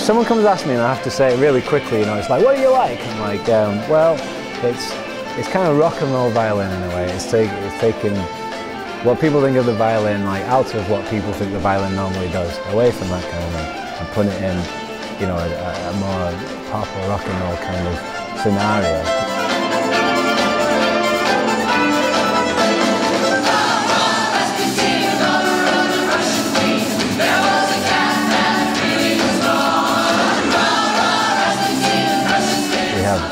if someone comes to ask me and I have to say it really quickly, you know, it's like, what do you like? I'm like, well, it's kind of rock and roll violin in a way. It's taking what people think of the violin, like out of what people think the violin normally does, away from that kind of thing, and put it in, you know, a more pop or rock and roll kind of scenario.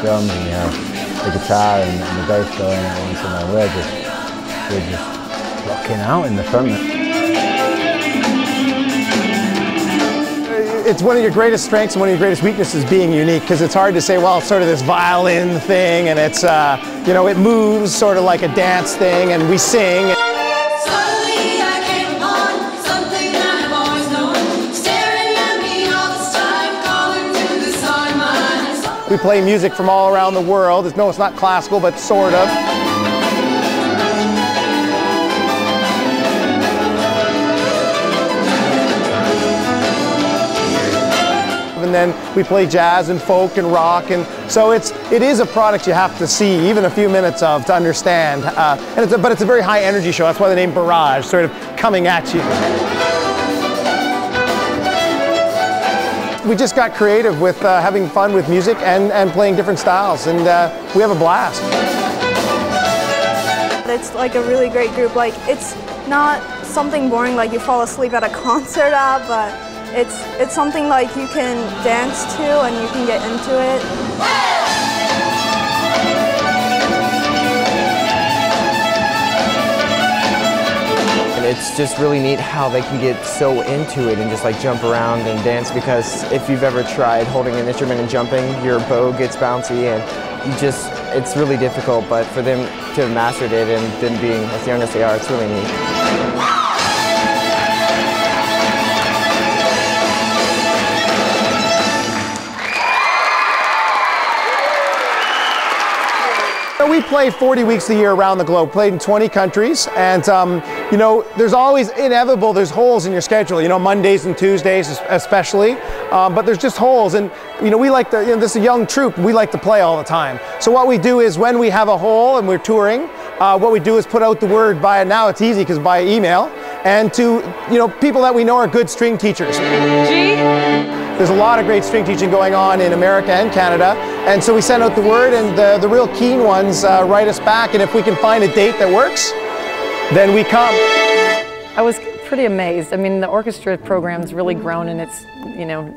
Drums and you have the guitar and the bass going at once, and we're just rocking out in the front. It's one of your greatest strengths and one of your greatest weaknesses being unique, because it's hard to say, well, it's sort of this violin thing and it's, you know, it moves sort of like a dance thing and we sing. We play music from all around the world. No, it's not classical, but sort of. And then we play jazz and folk and rock, and so it is a product you have to see even a few minutes of to understand. But it's a very high energy show. That's why the name Barrage, sort of coming at you. We just got creative with having fun with music and playing different styles, and we have a blast. It's like a really great group. Like, it's not something boring like you fall asleep at a concert at, but it's something like you can dance to and you can get into it. It's just really neat how they can get so into it and just like jump around and dance, because if you've ever tried holding an instrument and jumping, your bow gets bouncy and it's really difficult, but for them to have mastered it and them being as young as they are, it's really neat. We play 40 weeks a year around the globe, played in 20 countries, and you know, there's always there's holes in your schedule, you know, Mondays and Tuesdays especially, but there's just holes, and you know, we like to, you know, this is a young troupe, we like to play all the time. So what we do is when we have a hole and we're touring, what we do is put out the word now it's easy because by email, and to, you know, people that we know are good string teachers. There's a lot of great string teaching going on in America and Canada, and so we send out the word, and the real keen ones write us back, and if we can find a date that works, then we come. I was pretty amazed. I mean, the orchestra program's really grown, and it's, you know,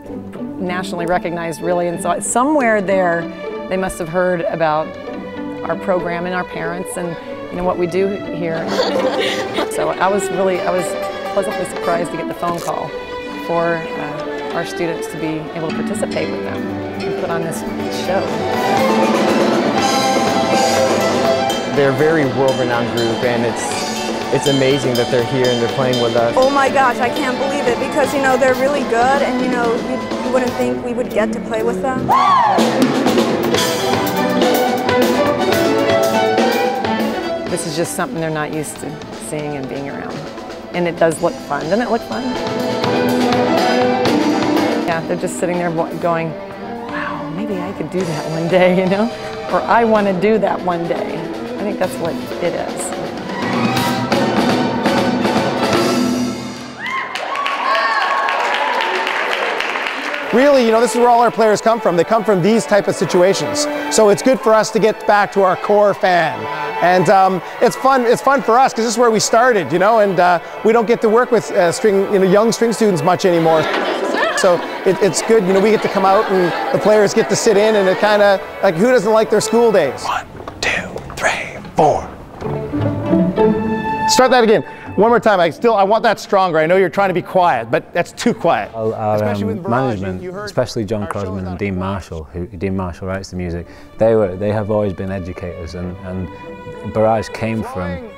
nationally recognized really, and so somewhere there they must have heard about our program and our parents and, you know, what we do here. So I was pleasantly surprised to get the phone call for our students to be able to participate with them and put on this show. They're a very world-renowned group, and it's amazing that they're here and they're playing with us. Oh my gosh, I can't believe it, because, you know, they're really good, and, you know, you wouldn't think we would get to play with them. This is just something they're not used to seeing and being around. And it does look fun. Doesn't it look fun? Yeah, they're just sitting there going, wow, maybe I could do that one day, you know? Or I want to do that one day. I think that's what it is. Really, you know, this is where all our players come from. They come from these type of situations. So it's good for us to get back to our core fan. And it's fun for us because this is where we started, you know, and we don't get to work with young string students much anymore. So it's good, you know, we get to come out and the players get to sit in, and it kind of, like, who doesn't like their school days? 1, 2, 3, 4. Start that again. One more time. I want that stronger. I know you're trying to be quiet, but that's too quiet. Our management, especially John Crosman and Dean Marshall, Dean Marshall writes the music, they have always been educators, and Barrage came from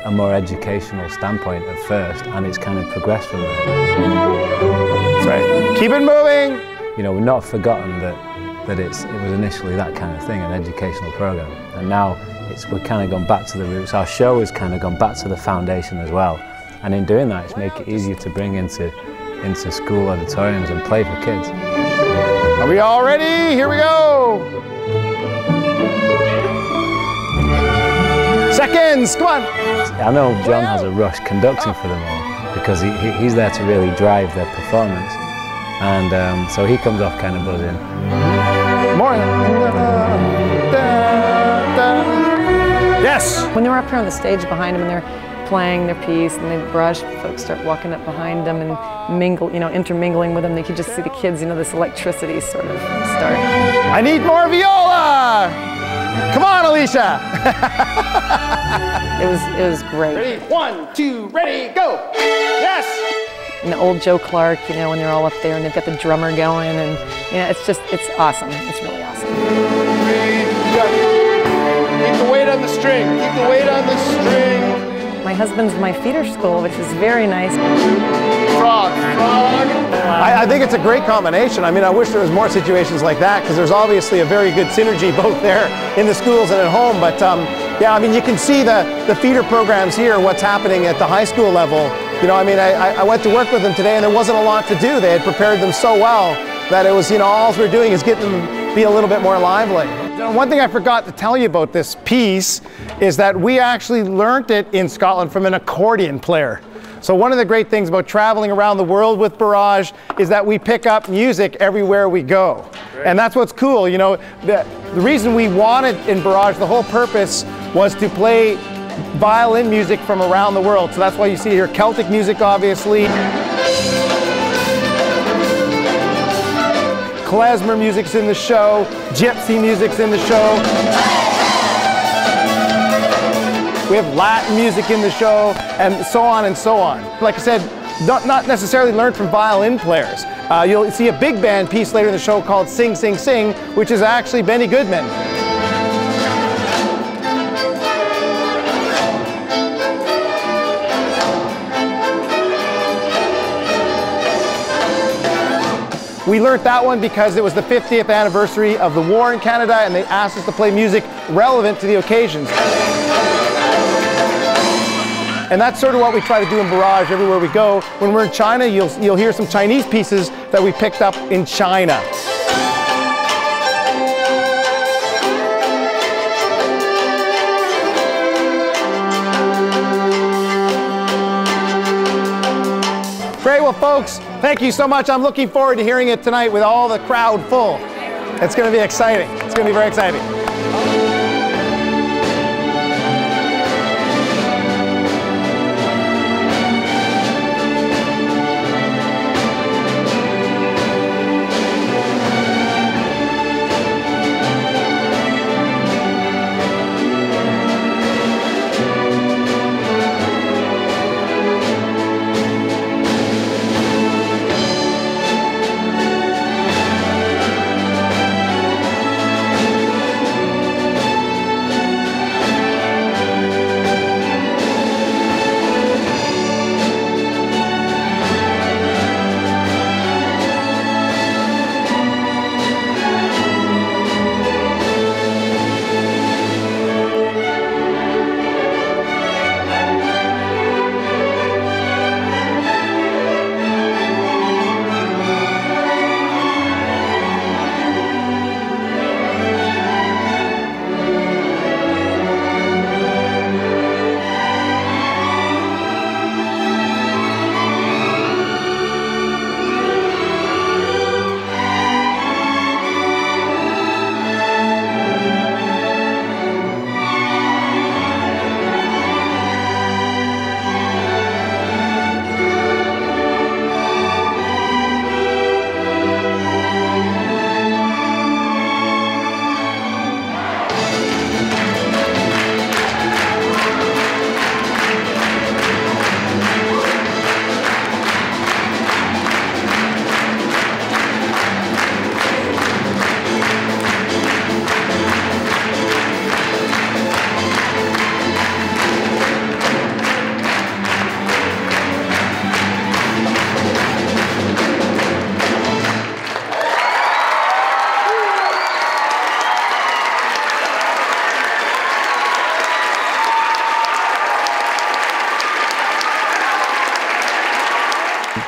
a more educational standpoint at first, and it's kind of progressed from there. That's right. Keep it moving! You know, we've not forgotten that it was initially that kind of thing, an educational program, and now we've kind of gone back to the roots. Our show has kind of gone back to the foundation as well, and in doing that, it's make it easier to bring into into school auditoriums and play for kids. Are we all ready? Here we go. Seconds, come on. I know John has a rush conducting for them all because he's there to really drive their performance. And so he comes off kind of buzzing. More. Yes. When they're up here on the stage behind them and they're playing their piece and they brush, folks start walking up behind them and mingle, intermingling with them. They can just see the kids, this electricity sort of start. I need more viola. Come on, Alicia. It was great. Ready? 1, 2, ready, go. Yes. And the old Joe Clark, when they're all up there and they've got the drummer going, and it's awesome. It's really awesome. Keep the weight on the string. Keep the weight on the string. My husband's my feeder school, which is very nice. Frog. I think it's a great combination. I mean, I wish there was more situations like that because there's obviously a very good synergy both there in the schools and at home. But yeah, I mean, you can see the feeder programs here, what's happening at the high school level. I went to work with them today and there wasn't a lot to do. They had prepared them so well that it was, all we're doing is getting them to be a little bit more lively. One thing I forgot to tell you about this piece is that we actually learned it in Scotland from an accordion player. So one of the great things about traveling around the world with Barrage is that we pick up music everywhere we go. Great. And that's what's cool. The reason we wanted in Barrage, the whole purpose was to play violin music from around the world. So that's why you see here Celtic music, obviously. Klezmer music's in the show, gypsy music's in the show. We have Latin music in the show, and so on and so on. Like I said, not necessarily learned from violin players. You'll see a big band piece later in the show called Sing, Sing, Sing, which is actually Benny Goodman. We learned that one because it was the 50th anniversary of the war in Canada and they asked us to play music relevant to the occasions. And that's sort of what we try to do in Barrage everywhere we go. When we're in China, you'll hear some Chinese pieces that we picked up in China. Great, well folks, thank you so much. I'm looking forward to hearing it tonight with all the crowd full. It's going to be exciting. It's going to be very exciting.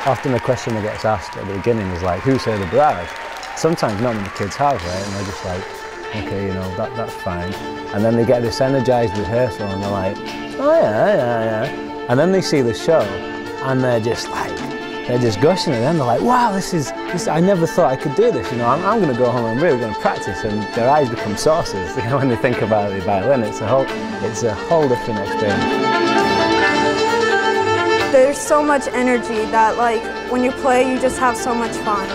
often the question that gets asked at the beginning is like, who's heard of Barrage? Sometimes not many kids have, right? And they're just like, okay, you know, that's fine. And then they get this energized rehearsal and they're like, oh yeah. And then they see the show and they're just like, they're just gushing it, and they're like, wow, this is, I never thought I could do this, you know, I'm going to go home and I'm really going to practice, and their eyes become saucers, you know, when they think about the violin. It's a whole different experience. There's so much energy that, like, when you play, you just have so much fun.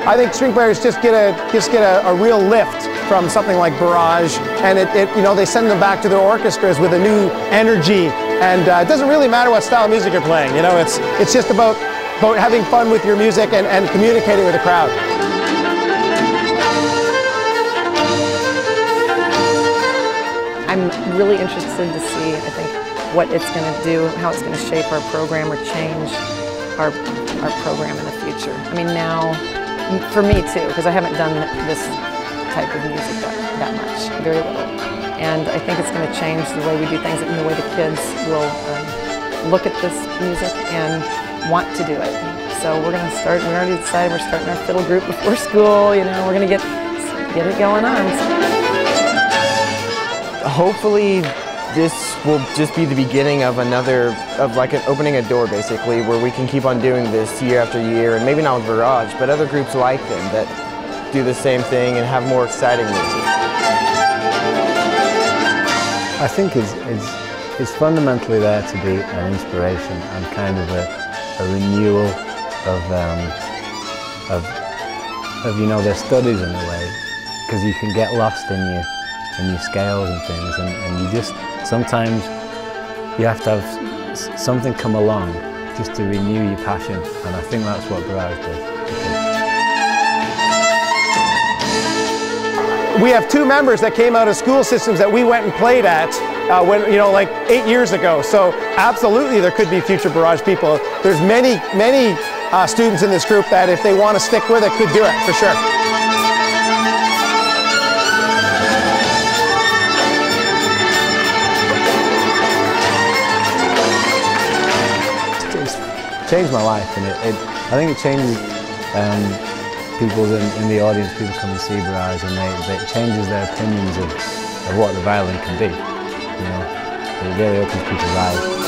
I think string players just get a real lift from something like Barrage, and you know, they send them back to their orchestras with a new energy, and it doesn't really matter what style of music you're playing, you know, it's just about having fun with your music and communicating with the crowd. I'm really interested to see, I think, what it's going to do, how it's going to shape our program or change our program in the future. I mean, now, for me too, because I haven't done this type of music that much, very little. And I think it's going to change the way we do things and the way the kids will look at this music and want to do it. So we're going to start, we already decided we're starting our fiddle group before school, you know, we're going to get it going on. Hopefully this will just be the beginning of opening a door basically, where we can keep on doing this year after year, and maybe not with Barrage, but other groups like them that do the same thing and have more exciting music. I think it's fundamentally there to be an inspiration and kind of a renewal of you know, their studies in a way, because you can get lost in your scales and things, and you just sometimes you have to have something come along just to renew your passion, and I think that's what Barrage does. We have two members that came out of school systems that we went and played at when, you know, like 8 years ago. So absolutely there could be future Barrage people. There's many students in this group that if they want to stick with it could do it, for sure. It's changed my life, and I think it changes people in the audience. People come and see Barrage, and it changes their opinions of what the violin can be. You know, it really opens people's eyes.